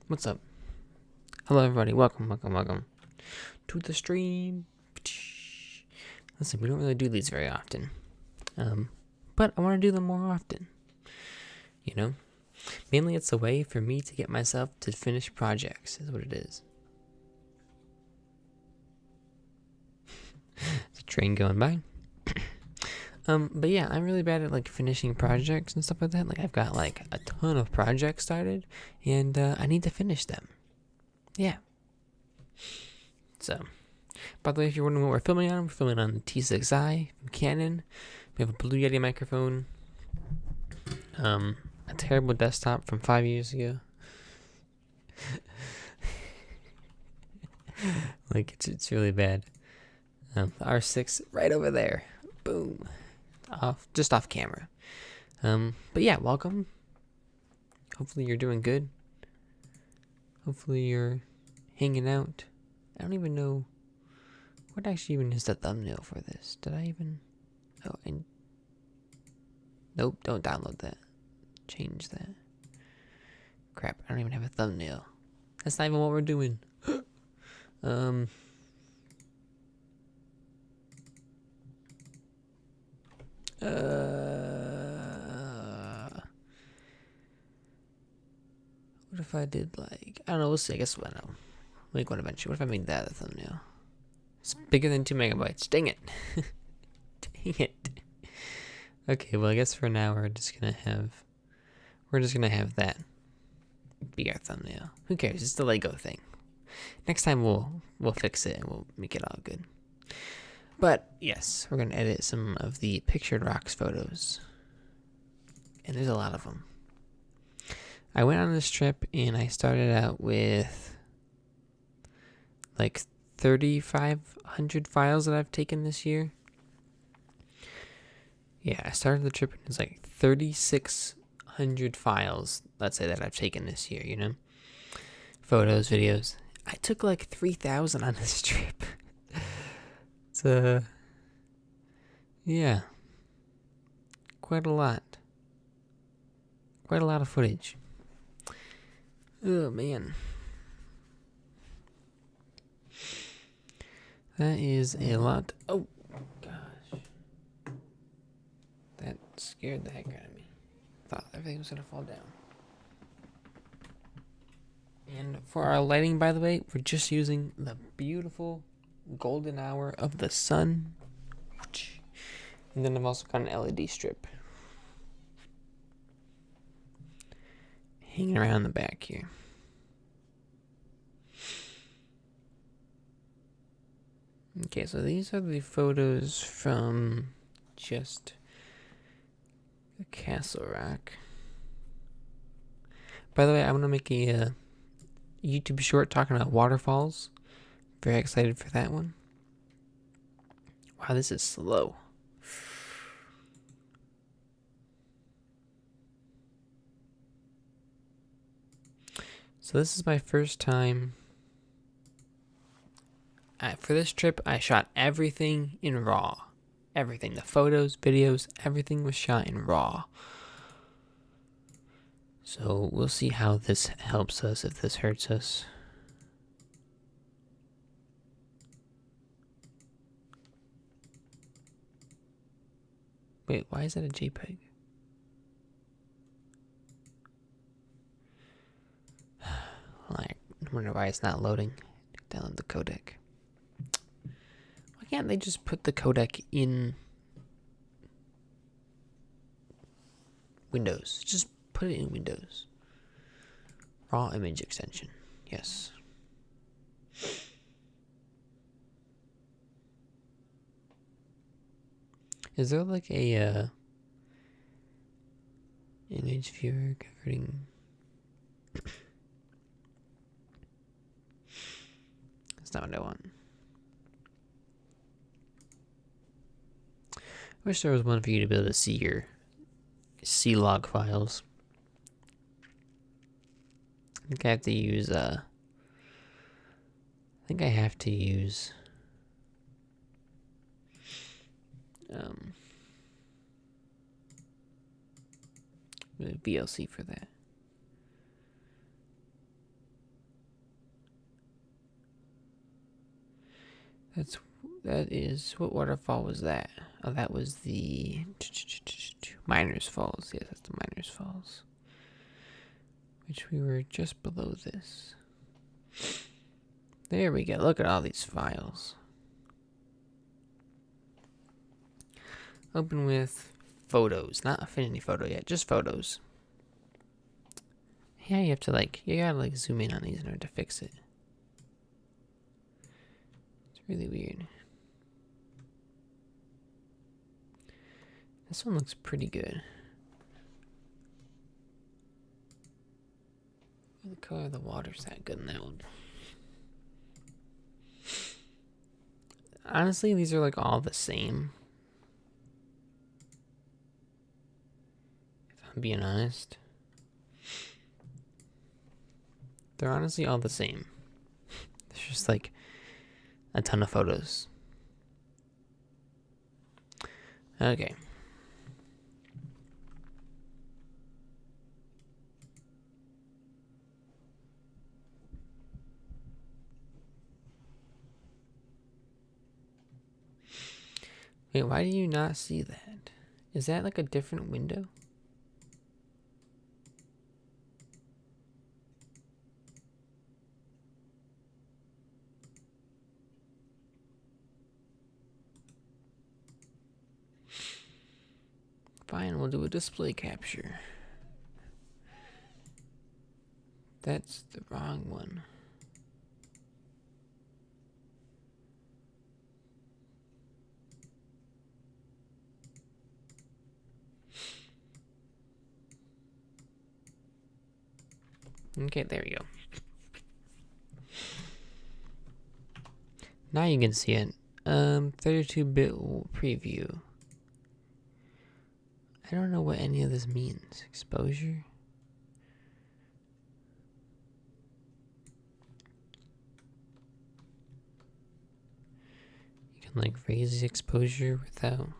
What's up? Hello everybody, welcome to the stream. Listen, we don't really do these very often. But I want to do them more often. You know? Mainly it's a way for me to get myself to finish projects, is what it is. There's a train going by. But yeah, I'm really bad at like finishing projects and stuff like that. Like I've got like a ton of projects started and I need to finish them. Yeah. So, by the way, if you're wondering what we're filming on the T6i from Canon. We have a Blue Yeti microphone. A terrible desktop from 5 years ago. Like it's really bad. The R6 right over there. Boom. Just off camera. But yeah, welcome. Hopefully you're doing good. Hopefully you're hanging out. I don't even know what actually even is the thumbnail for this. Did I even? Oh, and nope, don't download that. Change that. Crap, I don't even have a thumbnail. That's not even what we're doing. What if I did like, I don't know, we'll see, I guess we'll make one eventually. What if I made that a thumbnail? It's bigger than 2 megabytes. Dang it. Dang it. Okay, well I guess for now we're just gonna have that be our thumbnail. Who cares? It's the Lego thing. Next time we'll fix it and we'll make it all good. But yes, we're gonna edit some of the Pictured Rocks photos. And there's a lot of them. I went on this trip and I started out with like 3,500 files that I've taken this year. Yeah, I started the trip and it's like 3,600 files, let's say, that I've taken this year, you know? Photos, videos. I took like 3,000 on this trip. It's yeah. Quite a lot. Quite a lot of footage. Oh, man. That is a lot. Oh, gosh. That scared the heck out of me. Thought everything was going to fall down. And for our lighting, by the way, we're just using the beautiful golden hour of the sun. And then I've also got an LED strip hanging around the back here. Okay, so these are the photos from just the Castle Rock. By the way, I'm going to make a YouTube short talking about waterfalls. Very excited for that one. Wow, this is slow. So this is my first time. For this trip, I shot everything in RAW. Everything. The photos, videos, everything was shot in RAW. So we'll see how this helps us, if this hurts us. Wait, why is that a JPEG? I wonder why it's not loading. Download the codec. Why can't they just put the codec in Windows? Just put it in Windows. Raw image extension. Yes. Is there like a image viewer converting? That's not what I want. I wish there was one for you to be able to see your C-log files. I think I have to use VLC for that. That is, what waterfall was that? Oh, that was the Miners Falls. Yes, that's the Miners Falls. Which we were just below this. There we go. Look at all these files. Open with photos. Not Affinity Photo yet, just photos. Yeah, you have to you gotta zoom in on these in order to fix it. It's really weird. This one looks pretty good. The color of the water's that good in that one. Honestly, these are all the same. If I'm being honest. They're honestly all the same. There's just a ton of photos. Okay. Wait, why do you not see that? Is that a different window? Fine, we'll do a display capture. That's the wrong one. Okay, there we go. Now you can see it. 32-bit preview. I don't know what any of this means. Exposure? You can raise the exposure without...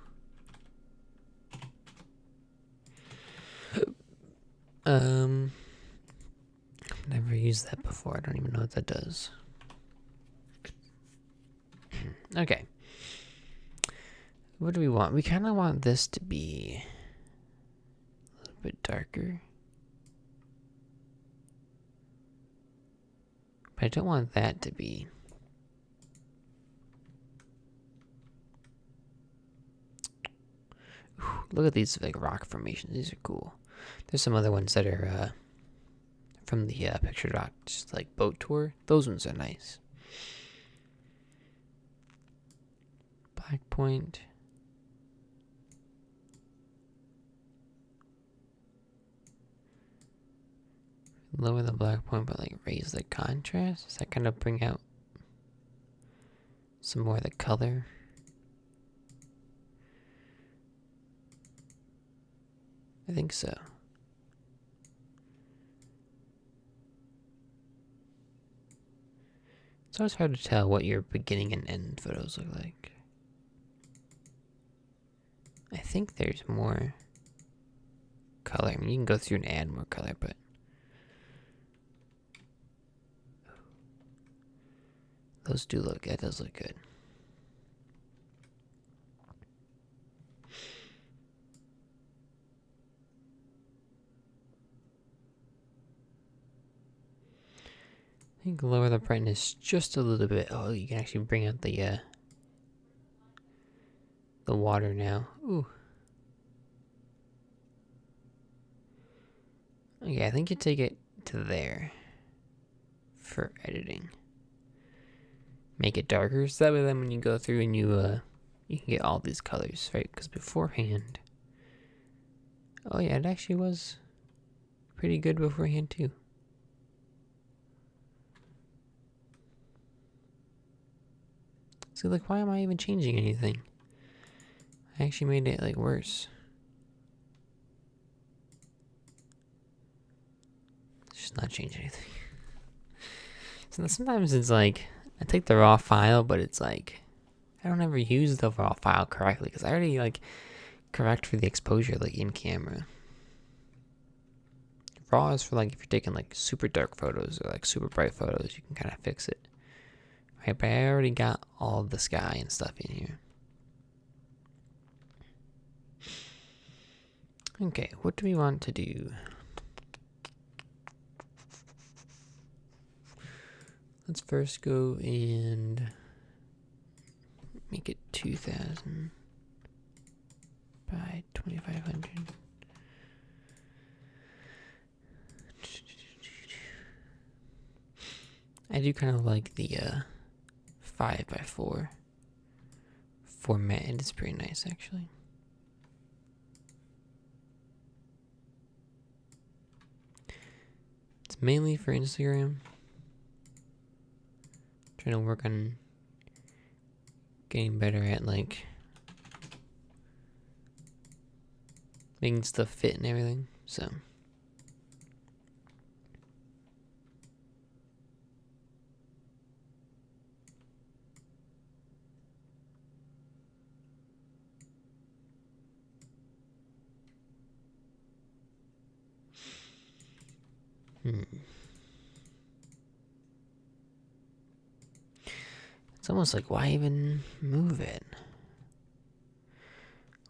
I've never used that before. I don't even know what that does. Okay. What do we want? We kind of want this to be a little bit darker. But I don't want that to be. Ooh, look at these rock formations. These are cool. There's some other ones that are from the picture doc, just boat tour. Those ones are nice. Black point. Lower the black point, but raise the contrast. Does that kind of bring out some more of the color? I think so. It's always hard to tell what your beginning and end photos look like. I think there's more color. I mean, you can go through and add more color, but those do look, that does look good. I think lower the brightness just a little bit. Oh, you can actually bring out the water now. Ooh. Okay, I think you take it to there for editing. Make it darker, so that way then when you go through and you can get all these colors, right? Because beforehand, oh yeah, it actually was pretty good beforehand too. So why am I even changing anything? I actually made it worse. Just not change anything. So sometimes it's I take the raw file, but it's I don't ever use the raw file correctly because I already correct for the exposure in camera. Raw is for if you're taking super dark photos or super bright photos, you can kind of fix it. Right, but I already got all the sky and stuff in here. Okay, what do we want to do? Let's first go and make it 2000 by 2500. I do kind of like the 5x4 format. It's pretty nice, actually. It's mainly for Instagram. Trying to work on getting better at like making stuff fit and everything. So it's almost like, why even move it?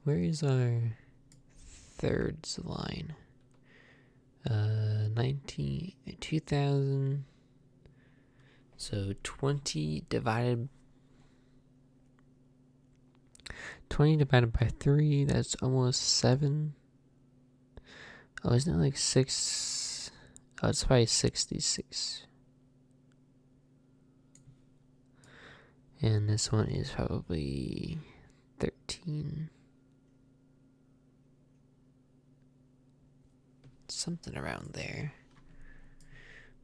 Where is our thirds line? 2000. So 20 divided by 3, that's almost 7. Oh, isn't it like 6? Oh, it's probably 66. And this one is probably 13. Something around there.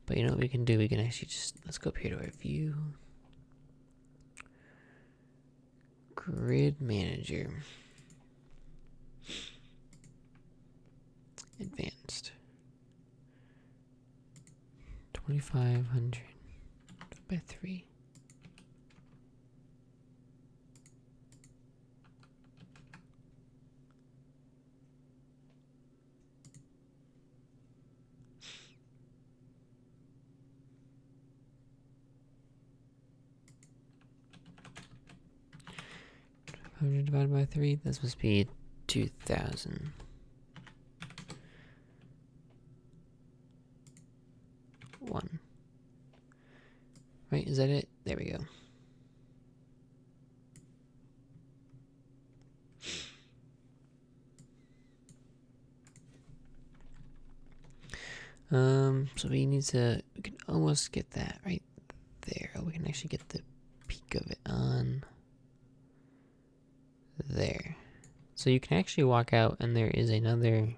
But you know what we can do? We can actually just, let's go up here to our view. Grid manager. Advanced. 2500 by 3. Divided by 3, this must be 2000. Right, is that it? There we go. So we need to, we can almost get that right there. We can actually get the peak of it on there. So you can actually walk out and there is another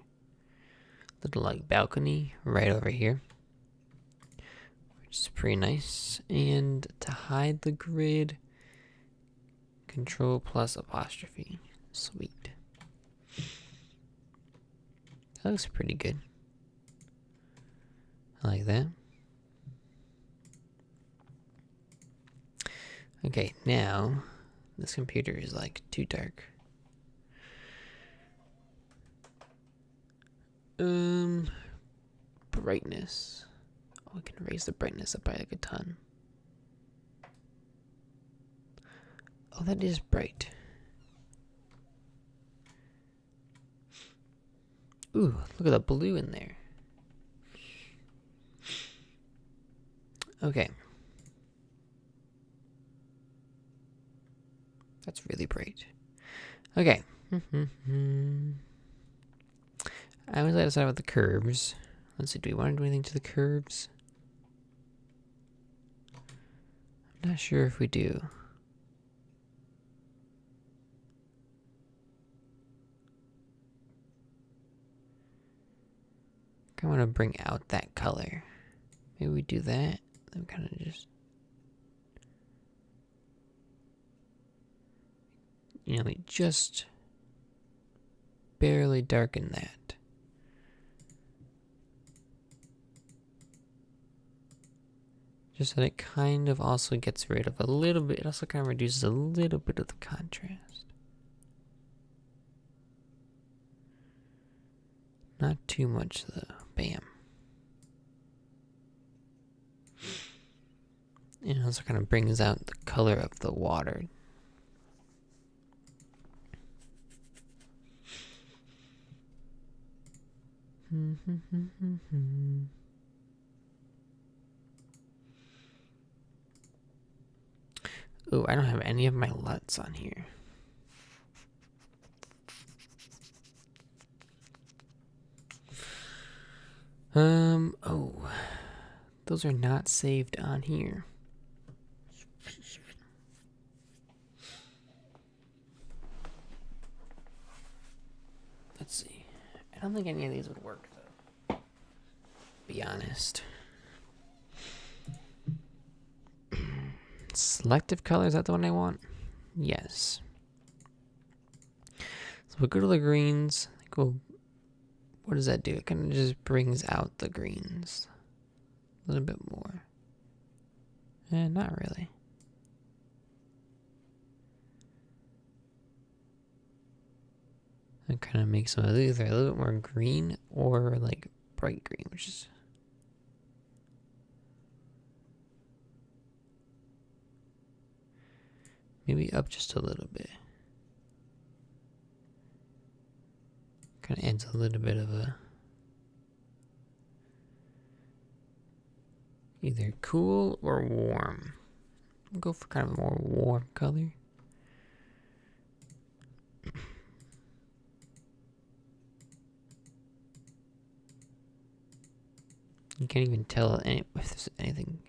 little like balcony right over here, which is pretty nice. And to hide the grid, Control plus apostrophe. Sweet. That looks pretty good. I like that. Okay, now this computer is like too dark. Brightness. Oh, we can raise the brightness up by like a ton. Oh, that is bright. Ooh, look at the blue in there. Okay. That's really bright. Okay. I always like to start with the curves. Let's see, do we want to do anything to the curves? I'm not sure if we do. I want to bring out that color. Maybe we do that. Then kind of just, you know, we just barely darken that. Just so that it kind of also gets rid of a little bit, it also kind of reduces a little bit of the contrast. Not too much though. Bam. It also kind of brings out the color of the water. Ooh, I don't have any of my LUTs on here. Oh, those are not saved on here. Let's see. I don't think any of these would work, though. Be honest. Selective color, is that the one I want? Yes. So we'll go to the greens. Go. What does that do? It kind of just brings out the greens a little bit more. Not really. It kind of makes them either a little bit more green or like bright green, which is maybe up just a little bit. Kind of adds a little bit of a either cool or warm. We'll go for kind of a more warm color. You can't even tell if there's anything.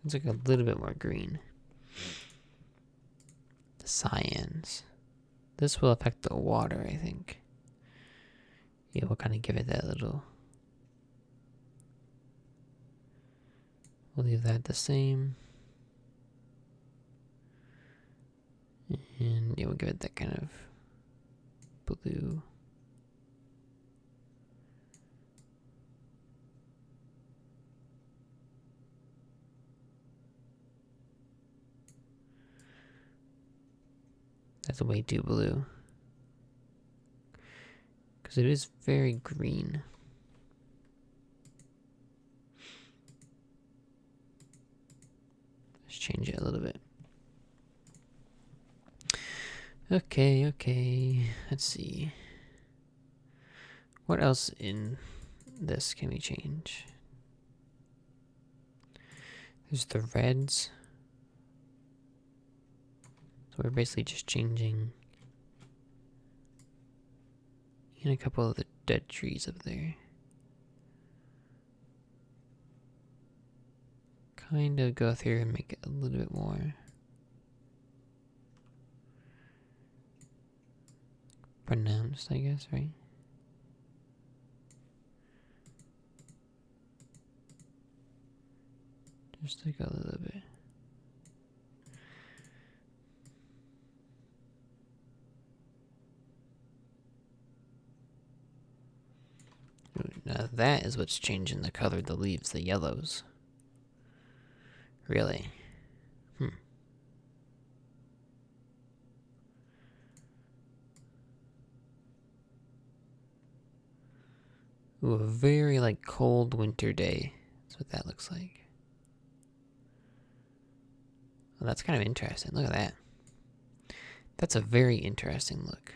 It's like a little bit more green. The cyans. This will affect the water, I think. Yeah, we'll kind of give it that little. We'll leave that the same. And yeah, we'll give it that kind of blue. That's way too blue. Because it is very green. Let's change it a little bit. Okay. Let's see. What else in this can we change? There's the reds. So we're basically just changing in a couple of the dead trees up there. Kind of go through and make it a little bit more pronounced, I guess, right? Just like a little bit. Now that is what's changing the color of the leaves, the yellows. Really? Ooh, a very like cold winter day. That's what that looks like. Well, that's kind of interesting. Look at that. That's a very interesting look.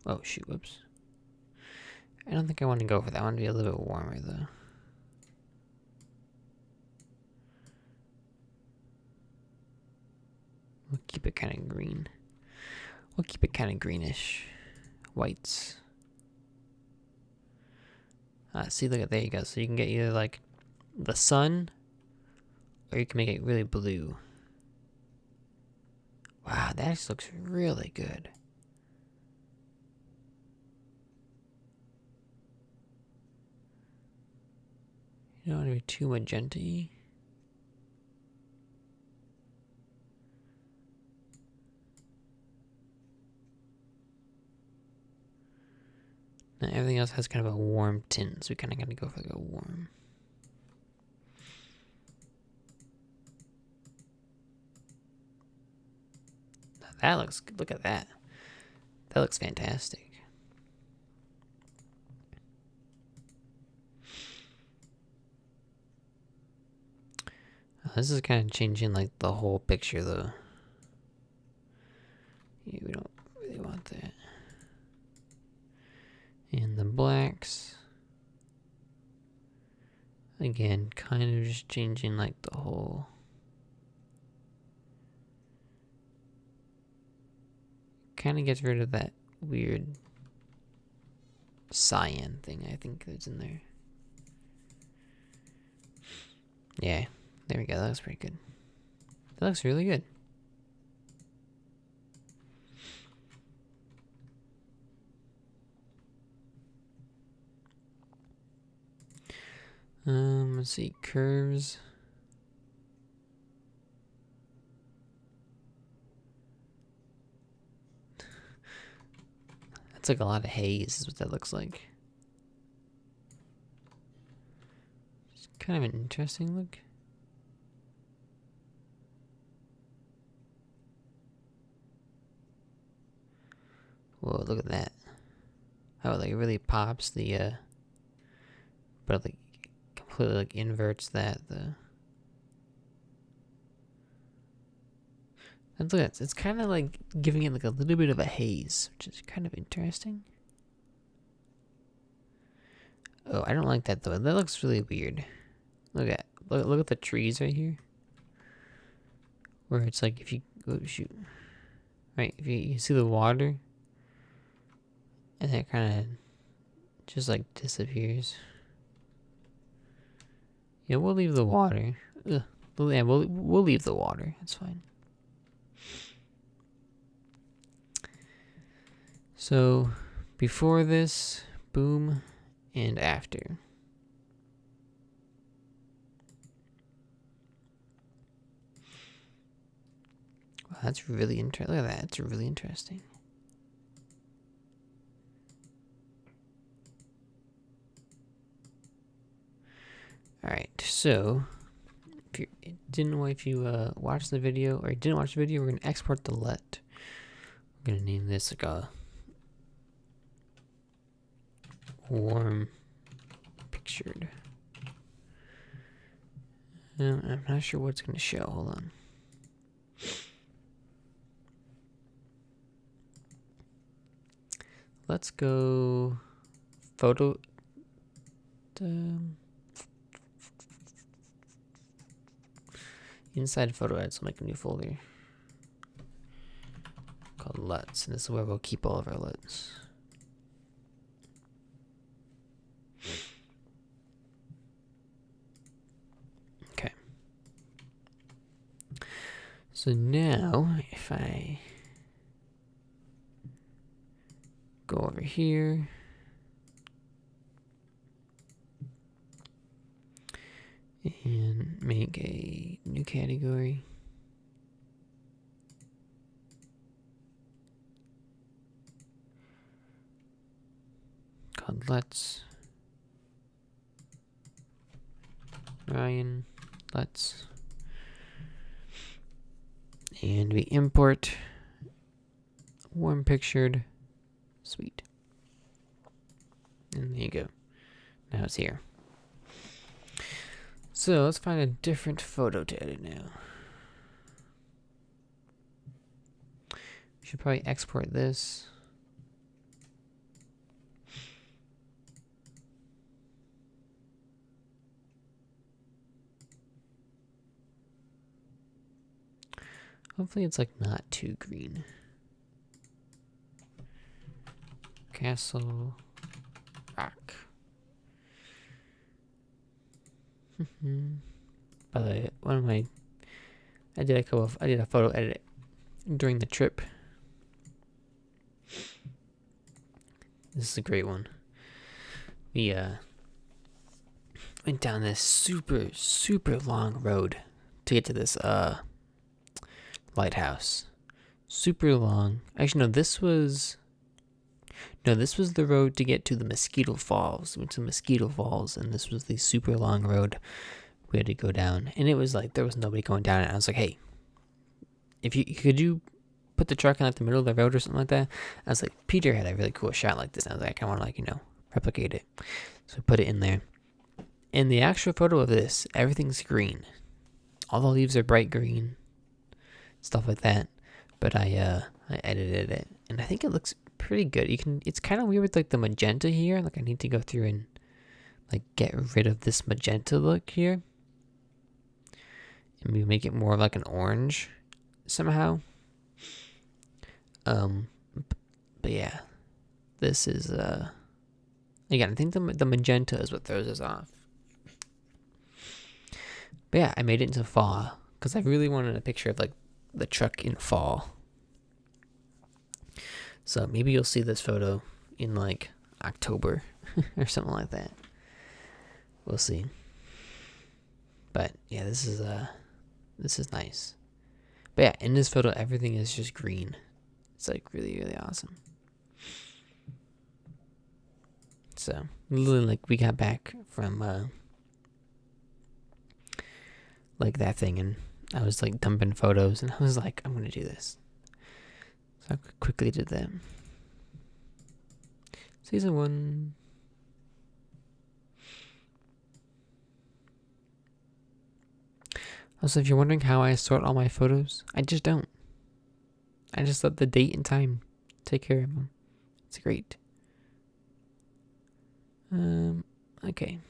Oh, shoot, whoops. I don't think I want to go for that. I want to be a little bit warmer, though. We'll keep it kind of green. We'll keep it kind of greenish. Whites. See, look at, there you go. So you can get either like the sun, or you can make it really blue. Wow, that just looks really good. You don't want to be too magenta-y. Now everything else has kind of a warm tint, so we kind of got to go for like a warm. Now that looks good. Look at that. That looks fantastic. This is kind of changing like the whole picture though. Yeah, we don't really want that. And the blacks. Again, kind of just changing like the whole. Kind of gets rid of that weird cyan thing I think that's in there. Yeah, there we go. That looks pretty good. That looks really good. Let's see, curves. That's like a lot of haze is what that looks like. It's kind of an interesting look. Whoa, look at that. How it like really pops the but like completely like inverts that and look at that. It's kind of like giving it like a little bit of a haze, which is kind of interesting. Oh, I don't like that though. That looks really weird. Look at the trees right here. Where it's like if you oh shoot. Right, if you see the water and it kind of just like disappears. Yeah, we'll leave the water. Ugh. Yeah, we'll leave the water. It's fine. So, before this, boom, and after. Wow, that's really interesting. Look at that. It's really interesting. Alright, so if you watched the video or didn't watch the video, we're gonna export the LUT. We're gonna name this like a warm pictured. I'm not sure what it's gonna show. Hold on. Let's go photo. Inside photo ads, we'll make a new folder called LUTs, and this is where we'll keep all of our LUTs. Okay. So now, if I go over here, and make a new category. Called Let's. Ryan, Let's. And we import warm pictured. Sweet. And there you go. Now it's here. So let's find a different photo to edit now. We should probably export this. Hopefully it's like not too green. Castle Rock. By the way, I did a photo edit during the trip. This is a great one. We went down this super long road to get to this lighthouse. Super long. Actually, no, No, this was the road to get to the Mosquito Falls. We went to Mosquito Falls, and this was the super long road we had to go down. And it was like, there was nobody going down it. I was like, hey, could you put the truck in like the middle of the road or something like that? I was like, Peter had a really cool shot like this. And I was like, I want to like, replicate it. So I put it in there. In the actual photo of this, everything's green. All the leaves are bright green. Stuff like that. But I edited it. And I think it looks pretty good. It's kind of weird with like the magenta here. Like I need to go through and like get rid of this magenta look here. And maybe make it more like an orange somehow. But yeah. This is again, I think the magenta is what throws us off. But yeah, I made it into fall because I really wanted a picture of like the truck in fall. So maybe you'll see this photo in like October or something like that. We'll see. But yeah, this is nice. But yeah, in this photo everything is just green. It's like really, really awesome. So literally like we got back from like that thing, and I was like dumping photos, and I was like, I'm gonna do this. So I quickly did that. Season 1. Also, if you're wondering how I sort all my photos, I just don't. I just let the date and time take care of them. It's great. Okay.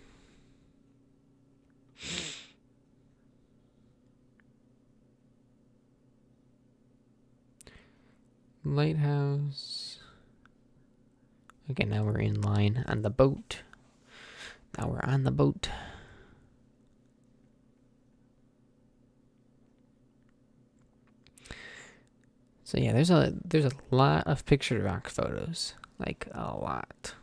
Lighthouse. Okay, now we're in line on the boat. Now we're on the boat. So yeah, there's a lot of picture rock photos. Like a lot.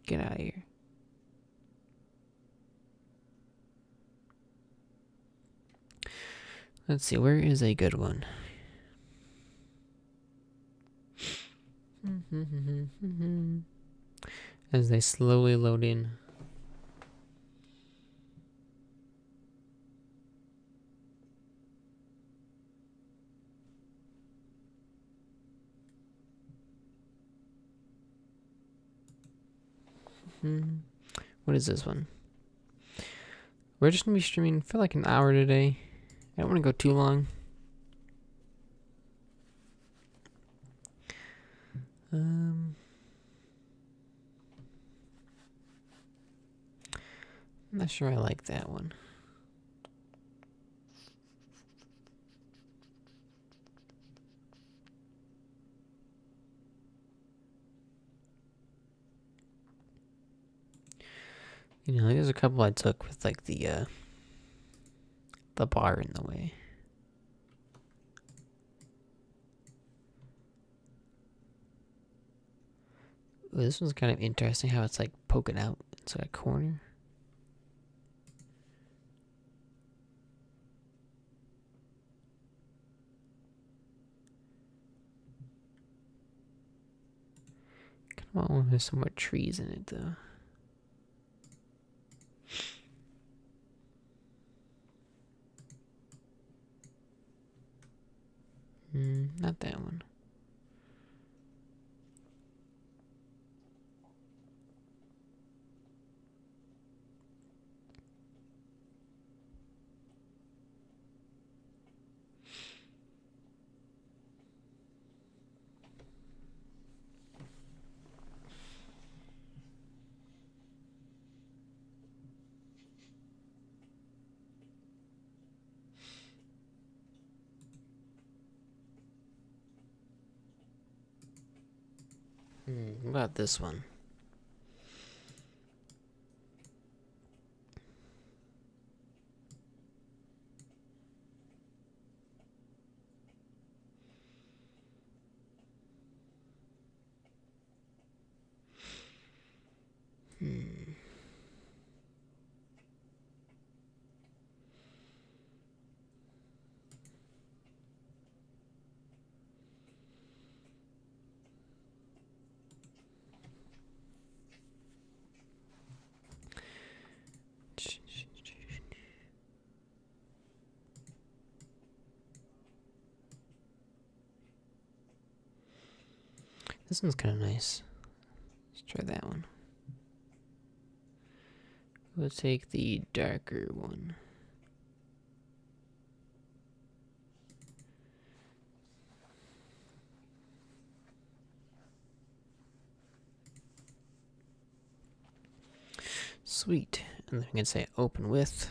Get out of here. Let's see, where is a good one? As they slowly load in. What is this one? We're just gonna be streaming for like an hour today. I don't want to go too long. I'm not sure I like that one. There's a couple I took with like the bar in the way. Ooh, this one's kind of interesting how it's like poking out inside a corner. Kind of want one with some more trees in it though. Not that one. What about this one? This one's kind of nice. Let's try that one. We'll take the darker one. Sweet. And then we can say open with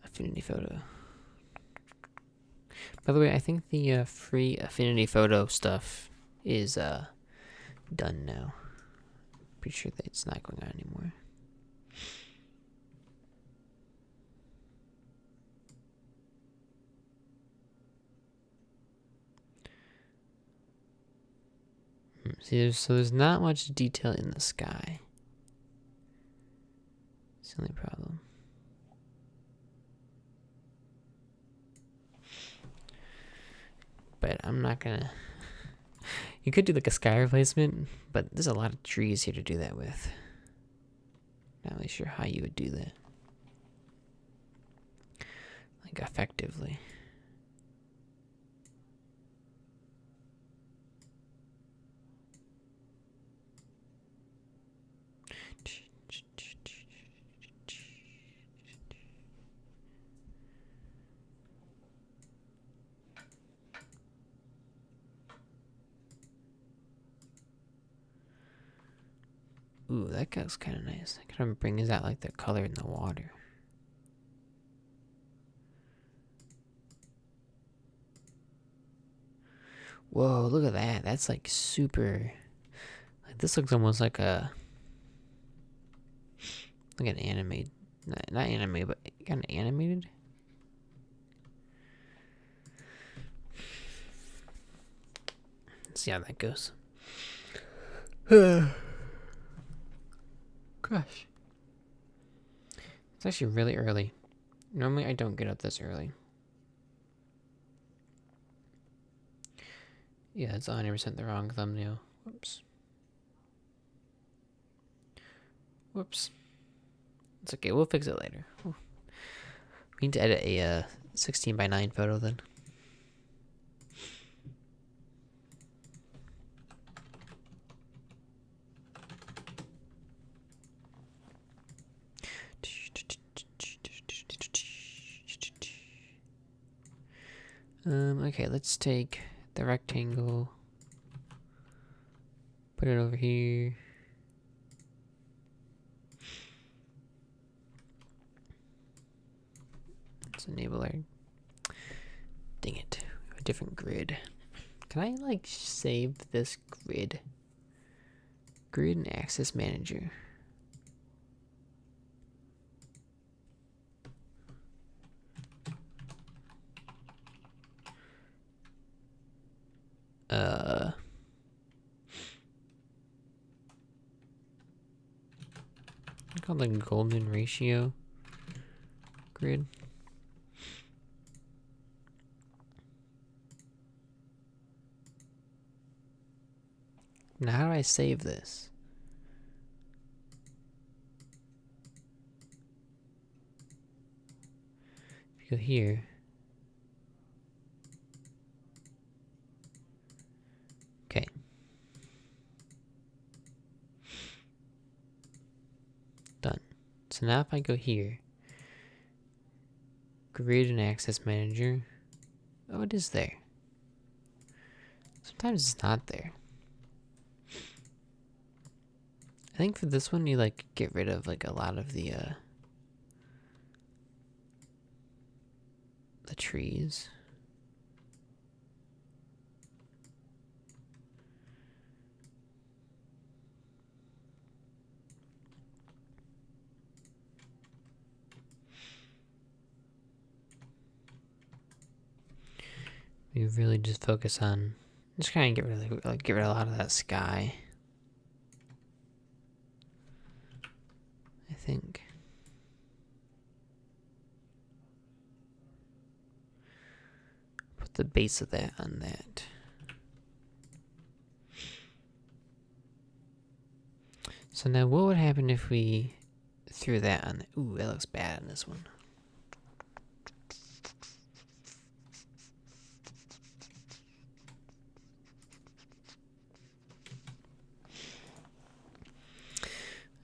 Affinity Photo. By the way, I think the free Affinity Photo stuff is done now. Pretty sure that it's not going on anymore. See, there's not much detail in the sky. It's the only problem. But I'm not gonna... You could do like a sky replacement, but there's a lot of trees here to do that with. Not really sure how you would do that. Like effectively. Ooh, that goes kind of nice. It kind of brings out like the color in the water. Whoa, look at that. That's like super... Like, this looks almost like a... Like an anime... Not anime, but kind of animated. Let's see how that goes. Gosh. It's actually really early. Normally I don't get up this early. Yeah, it's 100% the wrong thumbnail. Whoops. Whoops. It's okay, we'll fix it later. We need to edit a 16:9 photo then. Okay, let's take the rectangle, put it over here. Let's enable our... Dang it, we have a different grid. Can I like save this grid? Grid and Access Manager. Called like golden ratio grid. Now how do I save this? If you go here. Okay. Done. So now if I go here, Grid and Access Manager. Oh, it is there. Sometimes it's not there. I think for this one you like get rid of like a lot of the trees. We really just focus on just kind of get rid of get rid of a lot of that sky. I think. Put the base of that on that. So now what would happen if we threw that on? Ooh, that looks bad on this one.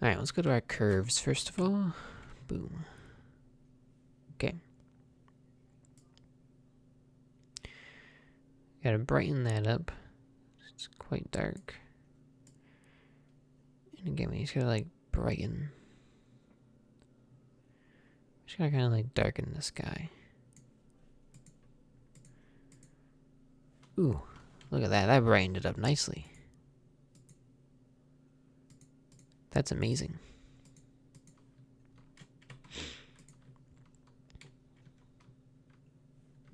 Alright, let's go to our curves first of all. Boom. Okay. Gotta brighten that up. It's quite dark. And again, we just gotta like brighten. Just gotta kind of like darken the sky. Ooh, look at that. That brightened it up nicely. That's amazing.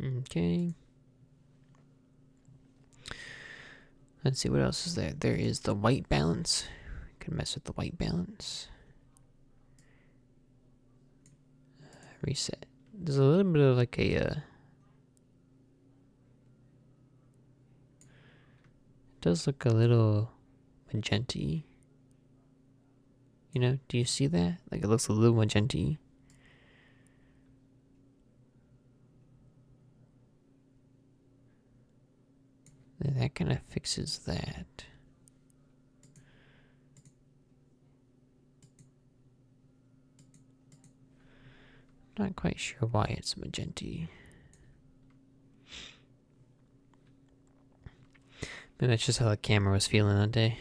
Okay. Let's see what else is there. There is the white balance. Can mess with the white balance. Reset. There's a little bit of like a it does look a little magenta-y. You know, do you see that? Like it looks a little magenta-y. And that kind of fixes that. Not quite sure why it's magenta-y. Maybe that's just how the camera was feeling that day.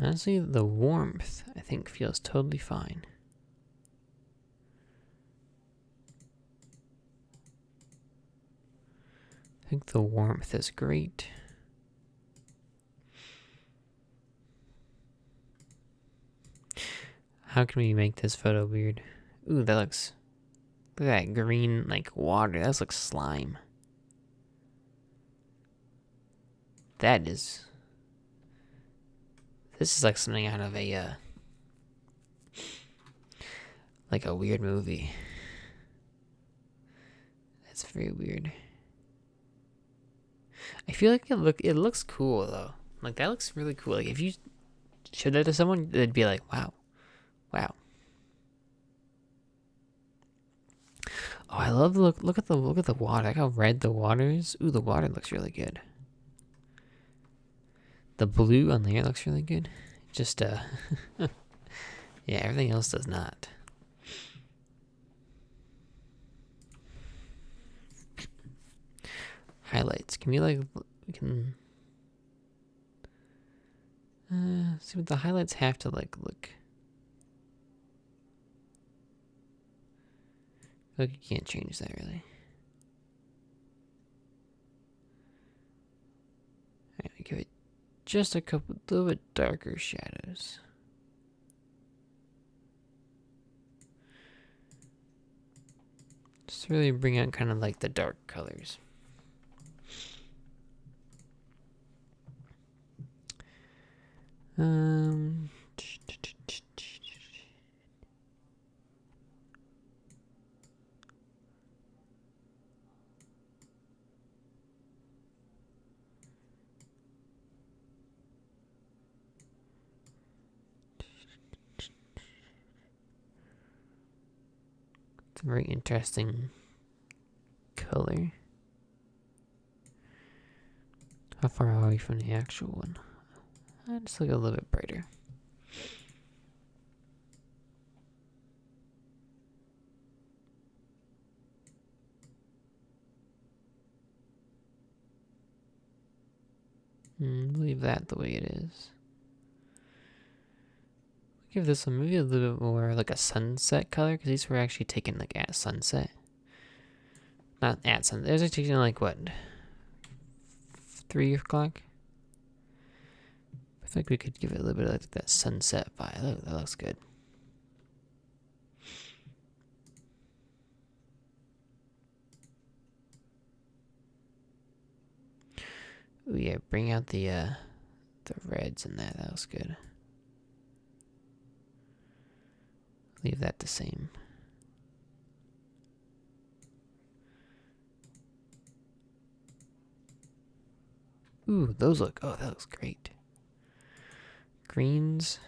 Honestly, the warmth, I think, feels totally fine. I think the warmth is great. How can we make this photo weird? Ooh, that looks... Look at that green, like, water. That looks slime. That is... This is like something out of a, like a weird movie. That's very weird. I feel like it looks cool, though. Like, that looks really cool. Like, if you showed that to someone, they'd be like, wow. Wow. Oh, I love the look at the water. Look how red the water is. Ooh, the water looks really good. The blue on the air looks really good. Just yeah, everything else does not. Highlights. Can we like we can see what the highlights have to like look. Look, you can't change that really. Alright, we give it just a little bit darker shadows. Just really bring out kind of like the dark colors. It's a very interesting color. How far are we from the actual one? Just look a little bit brighter. Leave that the way it is. Give this one maybe a little bit more like a sunset color, because these were actually taken like at sunset. Not at sunset. These are taken like what? 3 o'clock? I think we could give it a little bit of like that sunset vibe. Oh, that looks good. Ooh, yeah, bring out the reds in that. That looks good. Leave that the same. Ooh, those look, oh, that looks great. Greens.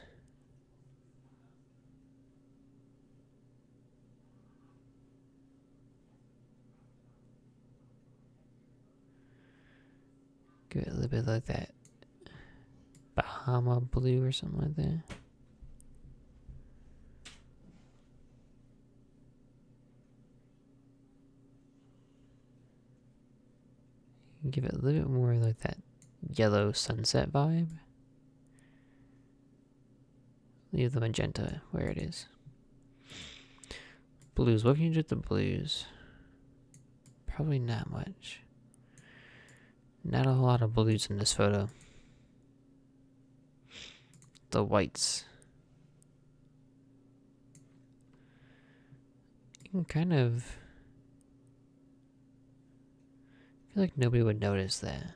Give it a little bit like that Bahama blue or something like that. Give it a little bit more like that yellow sunset vibe. Leave the magenta where it is. Blues. What can you do with the blues? Probably not much. Not a lot of blues in this photo. The whites. You can kind of... I feel like nobody would notice that.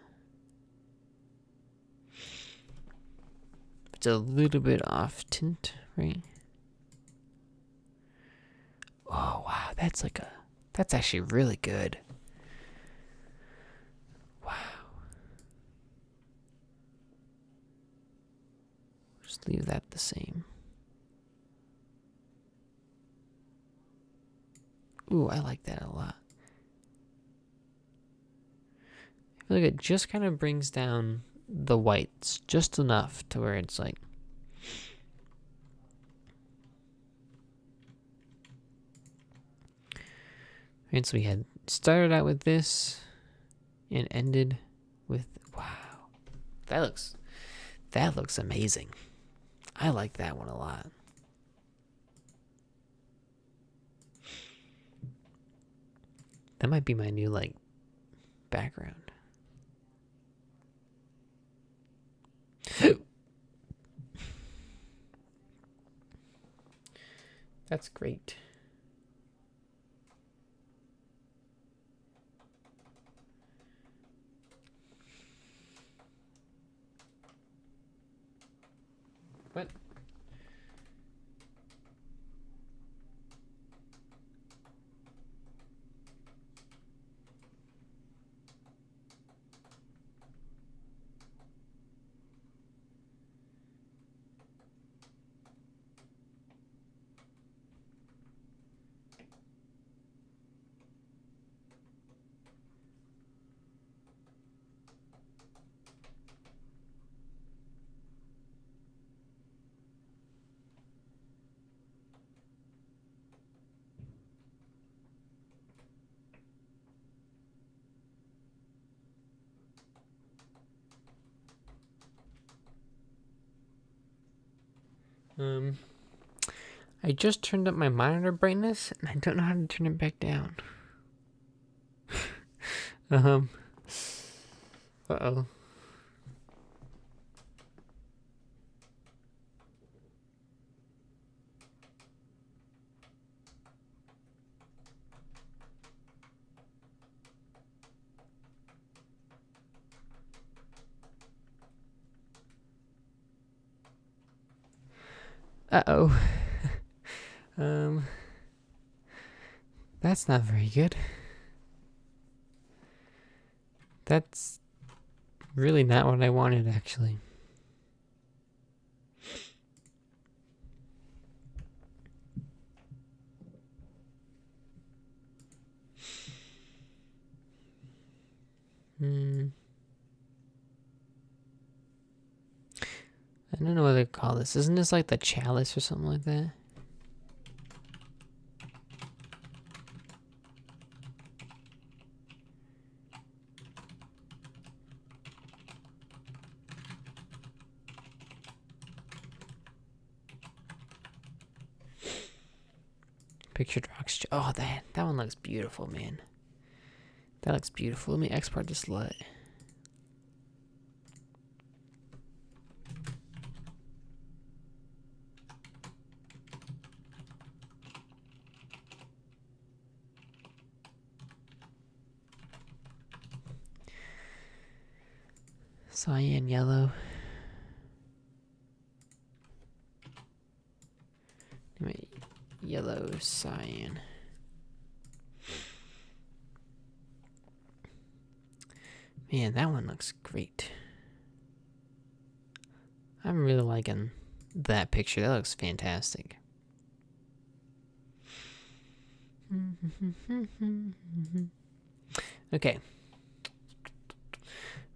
It's a little bit off tint, right? Oh, wow. That's like a... That's actually really good. Wow. Just leave that the same. Ooh, I like that a lot. I feel like it just kind of brings down the whites just enough to where it's like... And so we had started out with this and ended with... Wow. That looks amazing. I like that one a lot. That might be my new, like, background. That's great. What? I just turned up my monitor brightness and I don't know how to turn it back down. Uh-oh. Uh-oh. That's not very good. That's really not what I wanted, actually. I don't know what they call this. Isn't this like the chalice or something like that? Pictured rocks. Oh, that one looks beautiful, man. That looks beautiful. Let me export this LUT. Cyan yellow. Anyway, yellow cyan. Man, that one looks great. I'm really liking that picture. That looks fantastic. Okay.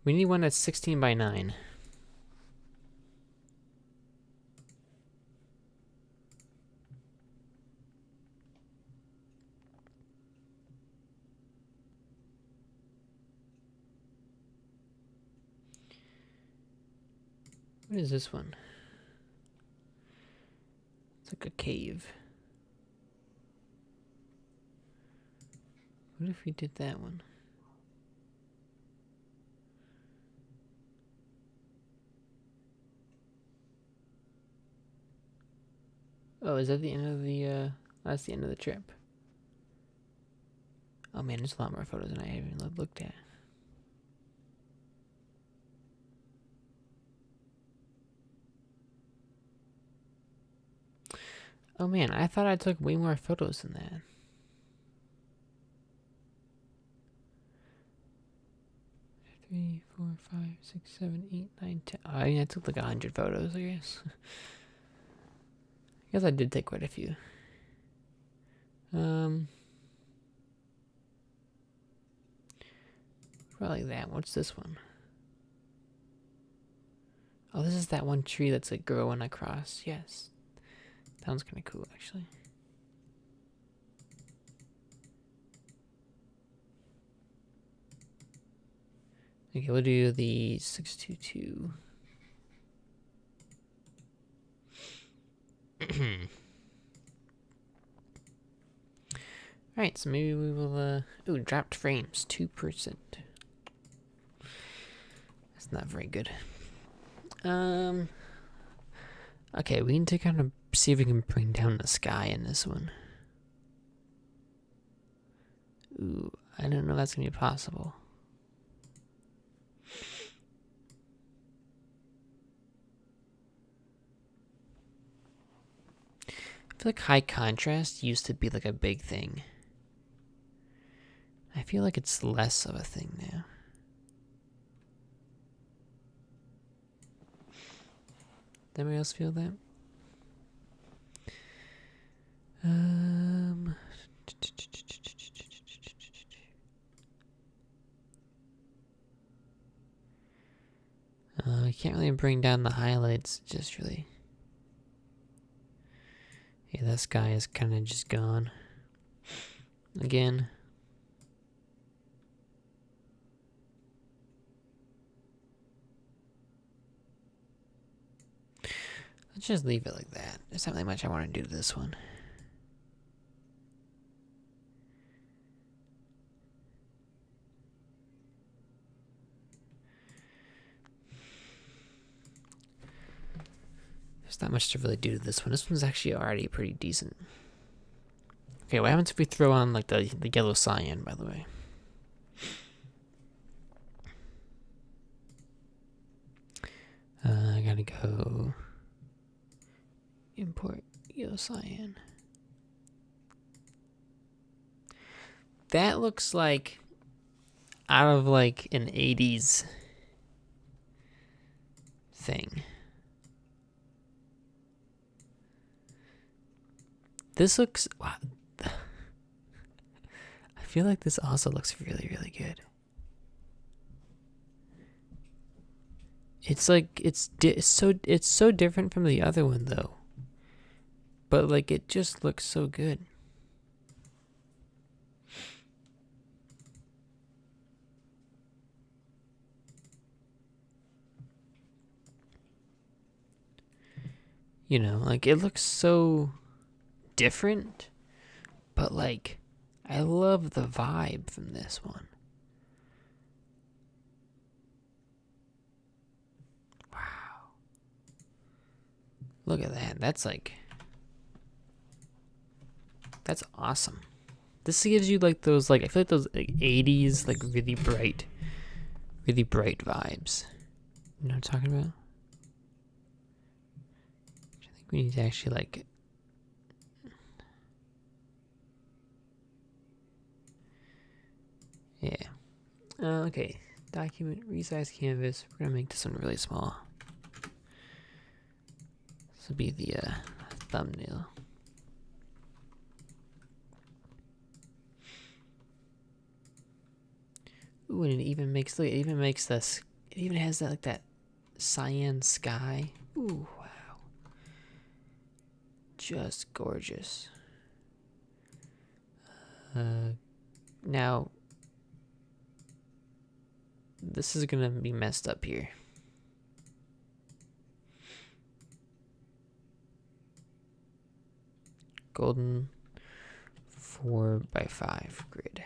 We need one that's 16 by 9. What is this one? It's like a cave. What if we did that one? Oh, is that the end of the, that's the end of the trip. Oh man, there's a lot more photos than I even looked at. Oh man, I thought I took way more photos than that. Three, 4, 5, 6, 7, 8, 9, 10. Oh, I mean, I took like 100 photos, I guess. I guess I did take quite a few. Probably that. What's this one? Oh, this is that one tree that's like growing across. Yes. That one's kind of cool, actually. Okay, we'll do the 622. Alright, so maybe we will, ooh, dropped frames, 2%. That's not very good. Okay, we need to kind of see if we can bring down the sky in this one. Ooh, I don't know if that's gonna be possible. I feel like high contrast used to be like a big thing. I feel like it's less of a thing now. Does anybody else feel that? I can't really bring down the highlights, just really. Yeah, that sky is kind of just gone. Again. Let's just leave it like that. There's not really much I want to do to this one. There's not much to really do to this one. This one's actually already pretty decent. Okay, what happens if we throw on like the yellow cyan, by the way? I gotta go import yellow cyan. That looks like out of like an 80s thing. This looks, wow. I feel like this also looks really, really good. It's like it's so different from the other one though. But like it just looks so good. You know, like it looks so different, but like I love the vibe from this one. Wow. Look at that. That's like, that's awesome. This gives you like those, like, I feel like those like 80s, like really bright vibes. You know what I'm talking about? I think we need to actually like, yeah. Okay. Document, resize canvas. We're gonna make this one really small. This will be the thumbnail. Ooh, and it even makes, look, it even makes this It even has that like that cyan sky. Ooh, wow. Just gorgeous. Now this is gonna be messed up here. Golden 4x5 grid.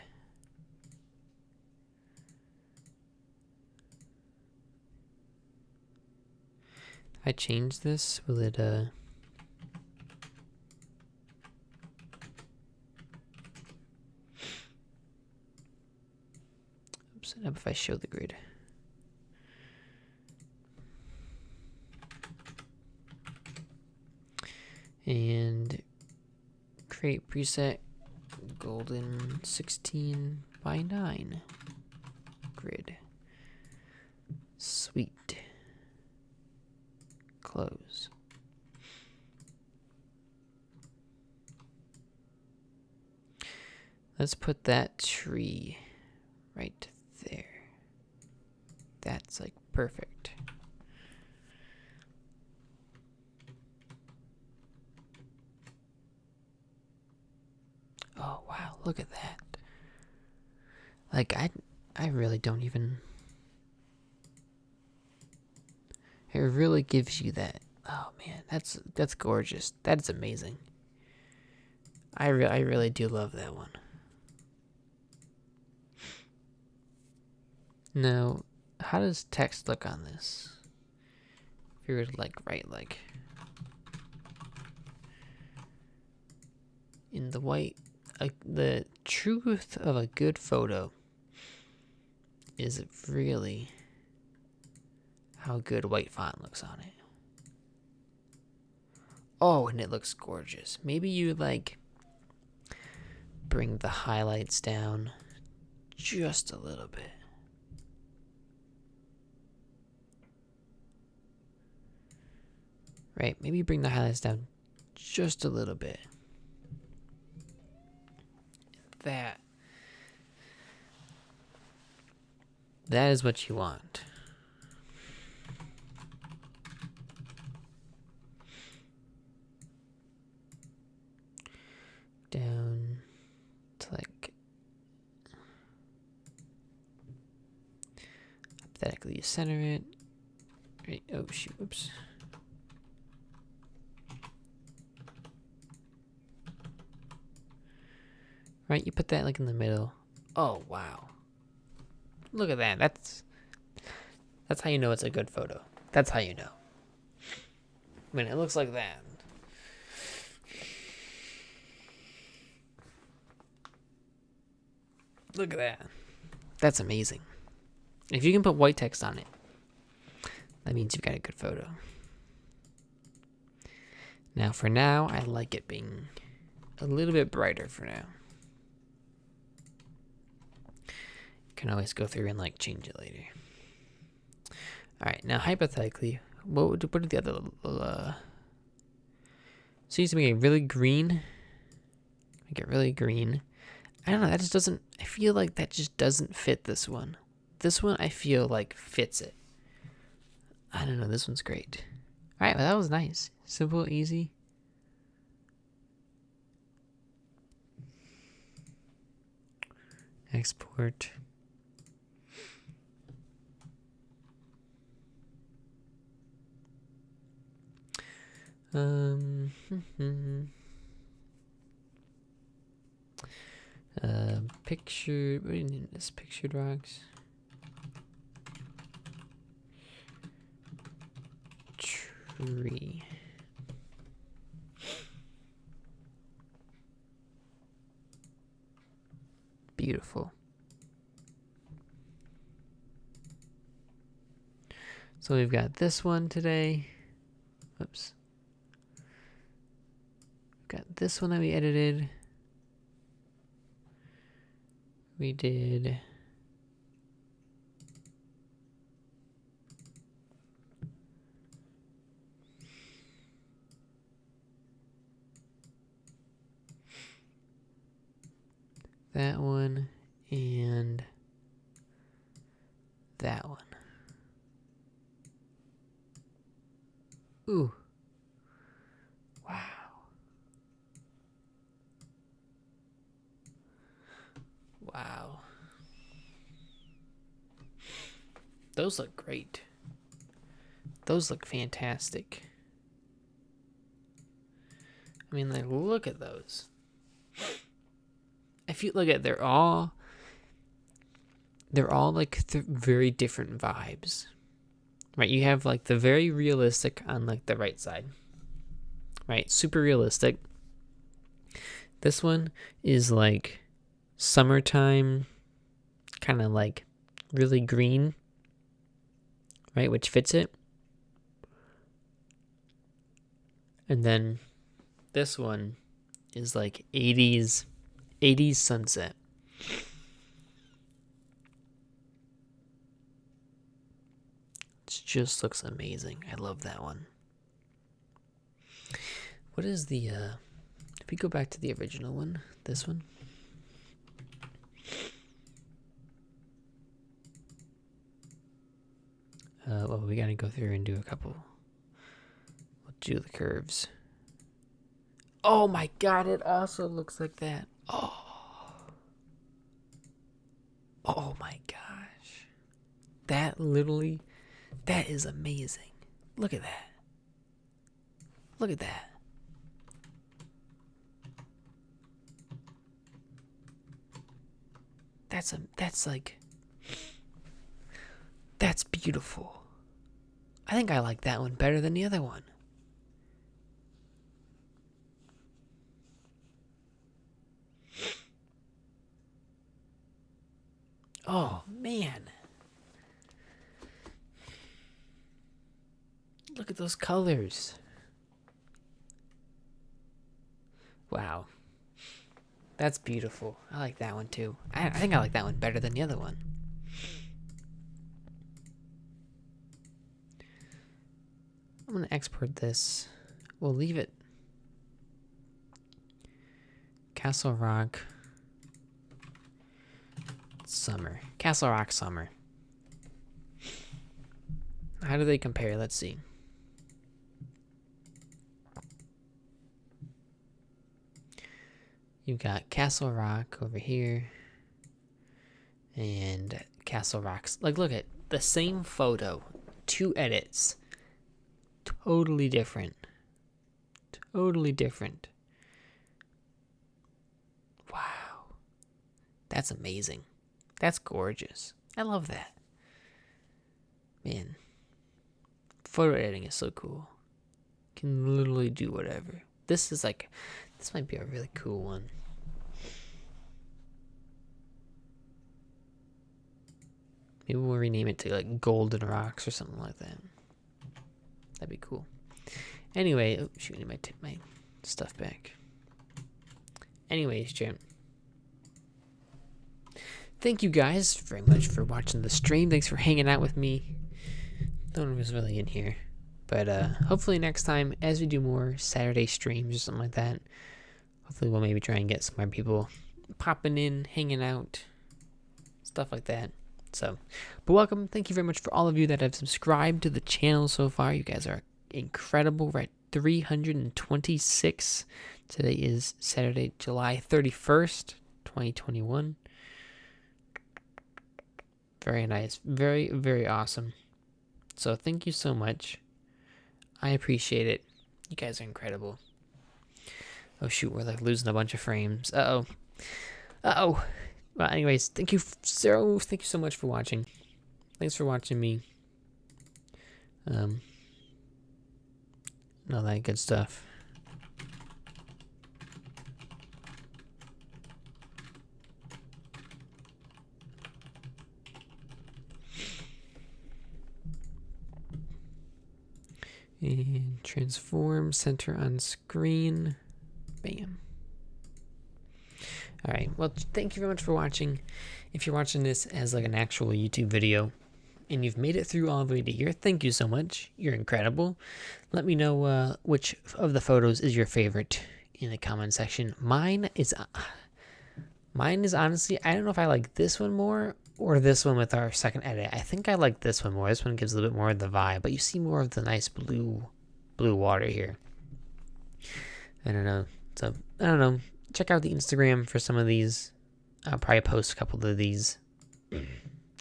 If I change this, will it oops, up if I show the grid. And create preset golden 16:9 grid. Sweet. Close. Let's put that tree right there. That's like perfect. Oh wow, look at that. Like I really don't even. It really gives you that. Oh man, that's gorgeous. That is amazing. I really do love that one. Now, how does text look on this? If you were to like write like in the white, the truth of a good photo is really how good white font looks on it. Oh, and it looks gorgeous. Maybe you like bring the highlights down just a little bit. Right, maybe bring the highlights down just a little bit. That is what you want. Down to like hypothetically you center it. Right, oh shoot, oops. Right, you put that like in the middle. Oh wow. Look at that. That's how you know it's a good photo. That's how you know. When it looks like that. Look at that. That's amazing. If you can put white text on it, that means you've got a good photo. Now, for now, I like it being a little bit brighter for now. You can always go through and like change it later. Alright, now hypothetically, what are the other little, so you used to make it really green. Make it really green. I don't know, that just doesn't, I feel like that just doesn't fit this one. This one I feel like fits it. I don't know, this one's great. Alright, well that was nice. Simple, easy. Export. Picture, what do you need this? Picture rocks. Tree. Beautiful. So we've got this one today. Oops. We've got this one that we edited. We did that one and that one. Ooh. Wow. Wow. Those look great. Those look fantastic. I mean, like, look at those. If you look at, they're all like very different vibes, right? You have like the very realistic on like the right side, right? Super realistic. This one is like summertime, kind of like really green, right? Which fits it. And then this one is like 80s sunset. It just looks amazing. I love that one. What is the if we go back to the original one, this one. Well, we gotta go through and do a couple. We'll do the curves. Oh my god, it also looks like that. Oh my gosh. That literally, that is amazing. Look at that. Look at that. That's beautiful. I think I like that one better than the other one. Oh, man. Look at those colors. Wow. That's beautiful. I like that one too. I think I like that one better than the other one. I'm going to export this. We'll leave it. Castle Rock Summer. Castle Rock Summer. How do they compare? Let's see. You've got Castle Rock over here. And Castle Rock's. Like, look at the same photo. 2 edits. Totally different. Totally different. Wow. That's amazing. That's gorgeous. I love that. Man. Photo editing is so cool. Can literally do whatever. This is like, this might be a really cool one. Maybe we'll rename it to like Golden Rocks or something like that. That'd be cool. Anyway, oh shoot, I might take my stuff back. Anyways, Jim. Thank you guys very much for watching the stream. Thanks for hanging out with me. No one was really in here. But hopefully next time, as we do more Saturday streams or something like that, hopefully we'll maybe try and get some more people popping in, hanging out, stuff like that. So, but welcome. Thank you very much for all of you that have subscribed to the channel so far. You guys are incredible. We're at 326. Today is Saturday, July 31st, 2021. Very nice. Very, very awesome. So thank you so much. I appreciate it. You guys are incredible. Oh shoot, we're like losing a bunch of frames. Uh-oh. Uh-oh. Well, anyways, thank you so much for watching. Thanks for watching me. And all that good stuff. And transform, center on screen. Bam. Alright, well, thank you very much for watching. If you're watching this as like an actual YouTube video, and you've made it through all the way to here, thank you so much. You're incredible. Let me know which of the photos is your favorite in the comment section. Mine is honestly, I don't know if I like this one more or this one with our second edit. I think I like this one more. This one gives a little bit more of the vibe, but you see more of the nice blue blue water here. I don't know. So, I don't know. Check out the Instagram for some of these. I'll probably post a couple of these.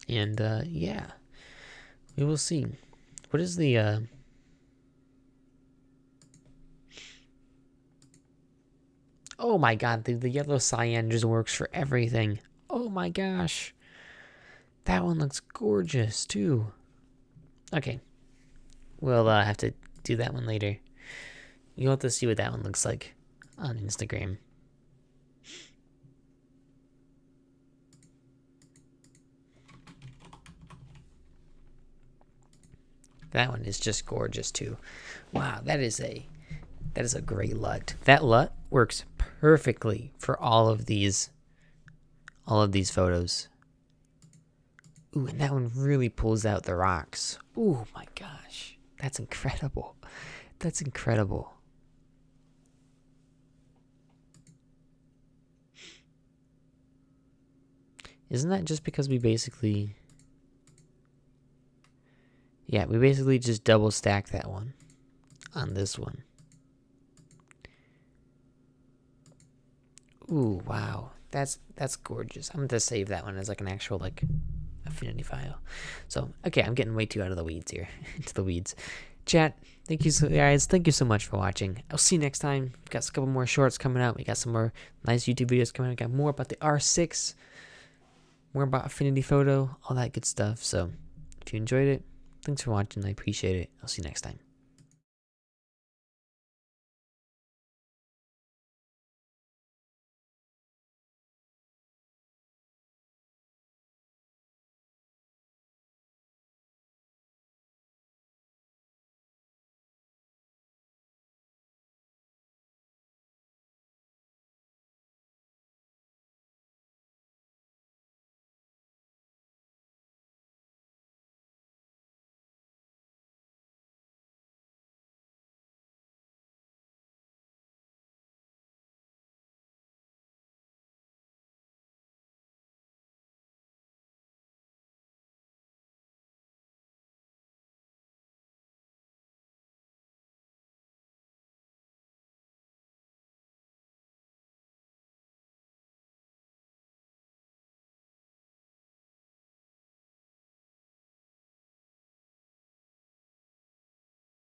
And, yeah. We will see. What is the, oh my god, the yellow cyan just works for everything. Oh my gosh. That one looks gorgeous, too. Okay. We'll have to do that one later. You'll have to see what that one looks like on Instagram. That one is just gorgeous too. Wow, that is a great LUT. That LUT works perfectly for all of these photos. Ooh, and that one really pulls out the rocks. Ooh my gosh. That's incredible. That's incredible. Isn't that just because we basically... Yeah, we basically just double stack that one on this one. Ooh, wow. That's gorgeous. I'm going to save that one as like an actual like affinity file. So, okay, I'm getting way too out of the weeds here. Into the weeds. Chat, thank you guys. Thank you so much for watching. I'll see you next time. We've got a couple more shorts coming out. We got some more nice YouTube videos coming out. We got more about the R6. More about affinity photo. All that good stuff. So, if you enjoyed it, thanks for watching. I appreciate it. I'll see you next time.